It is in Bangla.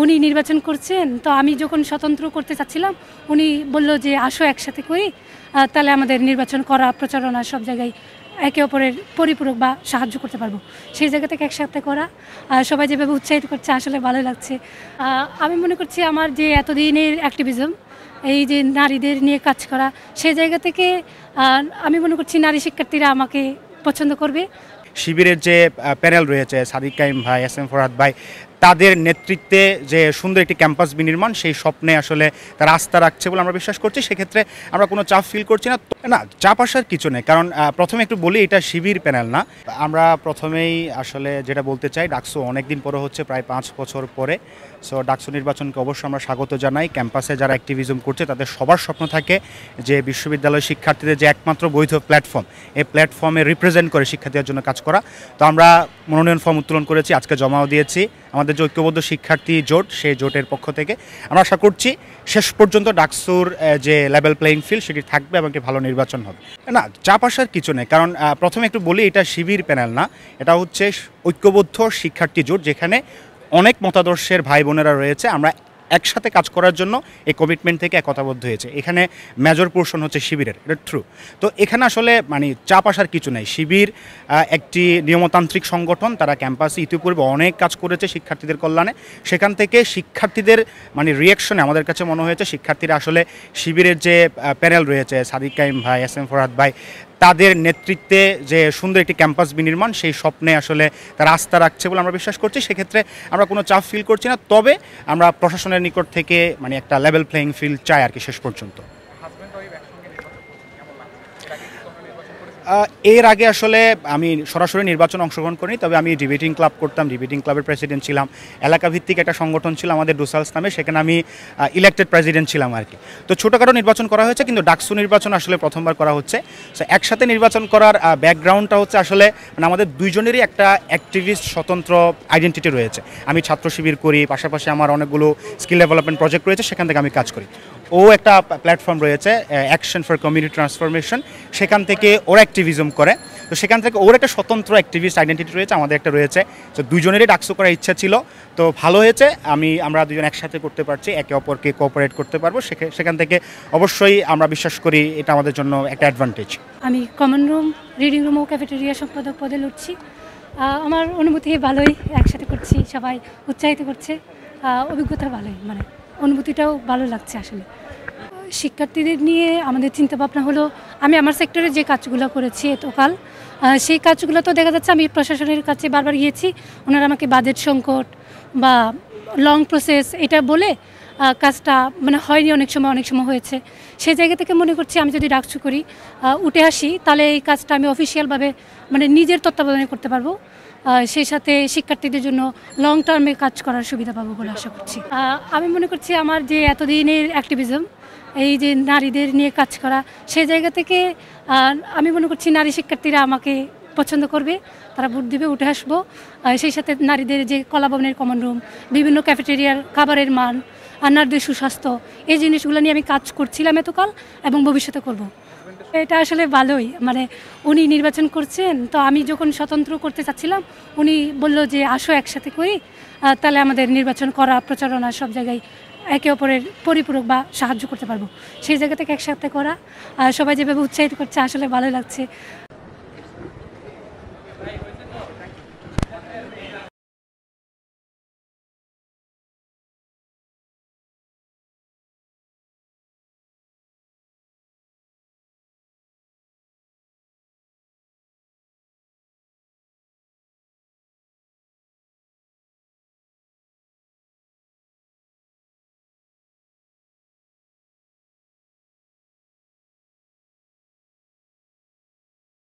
উনি নির্বাচন করছেন, তো আমি যখন স্বতন্ত্র করতে চাচ্ছিলাম উনি বলল যে আসো একসাথে করি, তাহলে আমাদের নির্বাচন করা প্রচারণা সব জায়গায় একে অপরের পরিপূরক বা সাহায্য করতে পারবো। সেই জায়গা থেকে একসাথে করা, সবাই যেভাবে উৎসাহিত করছে আসলে ভালো লাগছে। আমি মনে করছি আমার যে এতদিনের অ্যাক্টিভিজম, এই যে নারীদের নিয়ে কাজ করা, সেই জায়গা থেকে আমি মনে করছি নারী শিক্ষার্থীরা আমাকে পছন্দ করবে। শিবিরের যে প্যানেল রয়েছে সাদিক কাইম ভাই, এস এম ফরহাদ ভাই, তাদের নেতৃত্বে যে সুন্দর একটি ক্যাম্পাস বিনির্মাণ, সেই স্বপ্নে আসলে তারা আস্থা রাখছে বলে আমরা বিশ্বাস করছি। সেক্ষেত্রে আমরা কোনো চাপ ফিল করছি না। না, চাপ আসার কিছু নেই, কারণ প্রথমে একটু বলি এটা শিবির প্যানেল না। আমরা প্রথমেই আসলে যেটা বলতে চাই, ডাকসু অনেক দিন পরে হচ্ছে, প্রায় 5 বছর পরে। সো ডাকসু নির্বাচনকে অবশ্যই আমরা স্বাগত জানাই। ক্যাম্পাসে যারা অ্যাক্টিভিজম করছে তাদের সবার স্বপ্ন থাকে যে বিশ্ববিদ্যালয় শিক্ষার্থীদের যে একমাত্র বৈধ প্ল্যাটফর্ম, এই প্ল্যাটফর্মে রিপ্রেজেন্ট করে শিক্ষার্থীদের জন্য কাজ করা। তো আমরা মনোনয়ন ফর্ম উত্তোলন করেছি, আজকে জমাও দিয়েছি আমাদের যে ঐক্যবদ্ধ শিক্ষার্থী জোট, সেই জোটের পক্ষ থেকে। আমরা আশা করছি শেষ পর্যন্ত ডাকসুর যে লেভেল প্লেইং ফিল্ড সেটি থাকবে এবং একটি ভালো নির্বাচন হবে। না, চাপ আসার কিছু নেই, কারণ প্রথমে একটু বলি এটা শিবির প্যানেল না, এটা হচ্ছে ঐক্যবদ্ধ শিক্ষার্থী জোট, যেখানে অনেক মতাদর্শের ভাই বোনেরা রয়েছে। আমরা একসাথে কাজ করার জন্য এই কমিটমেন্ট থেকে একতাবদ্ধ হয়েছে। এখানে মেজর পোর্শন হচ্ছে শিবিরের, এটা ট্রু। তো এখানে আসলে মানে চাপ আসার কিছু নেই। শিবির একটি নিয়মতান্ত্রিক সংগঠন, তারা ক্যাম্পাসে ইতিপূর্বে অনেক কাজ করেছে শিক্ষার্থীদের কল্যাণে। সেখান থেকে শিক্ষার্থীদের মানে রিয়াকশনে আমাদের কাছে মনে হয়েছে শিক্ষার্থীরা আসলে শিবিরের যে প্যানেল রয়েছে সাদিক কাইম ভাই, এস এম ফরহাদ ভাই, তাদের নেতৃত্বে যে সুন্দর একটি ক্যাম্পাস বিনির্মাণ, সেই স্বপ্নে আসলে তারা আস্থা রাখছে বলে আমরা বিশ্বাস করছি। সেক্ষেত্রে আমরা কোনো চাপ ফিল করছি না। তবে আমরা প্রশাসনের নিকট থেকে মানে একটা লেভেল প্লেইং ফিল্ড চাই আর কি শেষ পর্যন্ত। এর আগে আসলে আমি সরাসরি নির্বাচনে অংশগ্রহণ করিনি, তবে আমি ডিবেটিং ক্লাব করতাম, ডিবেটিং ক্লাবের প্রেসিডেন্ট ছিলাম। এলাকাভিত্তিক একটা সংগঠন ছিল আমাদের ডুসালস নামে, সেখানে আমি ইলেক্টেড প্রেসিডেন্ট ছিলাম আর কি। তো ছোটোখাটো নির্বাচন করা হয়েছে, কিন্তু ডাকসু নির্বাচন আসলে প্রথমবার করা হচ্ছে। সো একসাথে নির্বাচন করার ব্যাকগ্রাউন্ডটা হচ্ছে আসলে মানে আমাদের দুইজনেরই একটা অ্যাক্টিভিস্ট স্বতন্ত্র আইডেন্টিটি রয়েছে। আমি ছাত্র শিবির করি, পাশাপাশি আমার অনেকগুলো স্কিল ডেভেলপমেন্ট প্রজেক্ট রয়েছে, সেখান থেকে আমি কাজ করি। ও একটা প্ল্যাটফর্ম রয়েছে অ্যাকশন ফর কমিউনিটি ট্রান্সফরমেশন, সেখান থেকে ওরা অ্যাক্টিভিজম করে। তো সেখান থেকে ওর একটা স্বতন্ত্র অ্যাক্টিভিস্ট আইডেন্টিটি রয়েছে, আমাদের একটা রয়েছে। তো দুজনেরই ডাকসু করার ইচ্ছা ছিল, তো ভালো হয়েছে। আমরা দুজন একসাথে করতে পারছি, একে অপরকে কোঅপারেট করতে পারবো। সেখান থেকে অবশ্যই আমরা বিশ্বাস করি এটা আমাদের জন্য একটা অ্যাডভান্টেজ। আমি কমন রুম, রিডিং রুম ও ক্যাফেটেরিয়া সম্পাদক পদে লড়ছি। আমার অনুভূতি ভালোই, একসাথে করছি, সবাই উৎসাহিত করছে, অভিজ্ঞতা ভালোই, মানে অনুভূতিটাও ভালো লাগছে আসলে। শিক্ষার্থীদের নিয়ে আমাদের চিন্তাভাবনা হলো, আমি আমার সেক্টরে যে কাজগুলো করেছি এতকাল, সেই কাজগুলো তো দেখা যাচ্ছে আমি প্রশাসনের কাছে বারবার গিয়েছি, ওনারা আমাকে বাজেট সংকট বা লং প্রসেস এটা বলে কাজটা মানে হয়নি, অনেক সময় হয়েছে। সেই জায়গা থেকে মনে করছি আমি যদি ডাকসু করি, উঠে আসি, তাহলে এই কাজটা আমি অফিসিয়ালভাবে মানে নিজের তত্ত্বাবধানে করতে পারবো। সেই সাথে শিক্ষার্থীদের জন্য লং টার্মে কাজ করার সুবিধা পাবো বলে আশা করছি। আমি মনে করছি আমার যে এতদিনের অ্যাক্টিভিজম, এই যে নারীদের নিয়ে কাজ করা, সেই জায়গা থেকে আমি মনে করছি নারী শিক্ষার্থীরা আমাকে পছন্দ করবে, তারা ভোট দিবে, উঠে আসবো। সেই সাথে নারীদের যে কলাভবনের কমন রুম, বিভিন্ন ক্যাফেটেরিয়ার খাবারের মান, আর নারীদের সুস্বাস্থ্য, এই জিনিসগুলো নিয়ে আমি কাজ করছিলাম এতকাল এবং ভবিষ্যতে করব। এটা আসলে ভালোই, মানে উনি নির্বাচন করছেন, তো আমি যখন স্বতন্ত্র করতে চাচ্ছিলাম উনি বলল যে আসো একসাথে করি, তাহলে আমাদের নির্বাচন করা প্রচারণা সব জায়গায় একে অপরের পরিপূরক বা সাহায্য করতে পারবো। সেই জায়গা থেকে একসাথে করা, সবাই যেভাবে উৎসাহিত করছে আসলে ভালো লাগছে।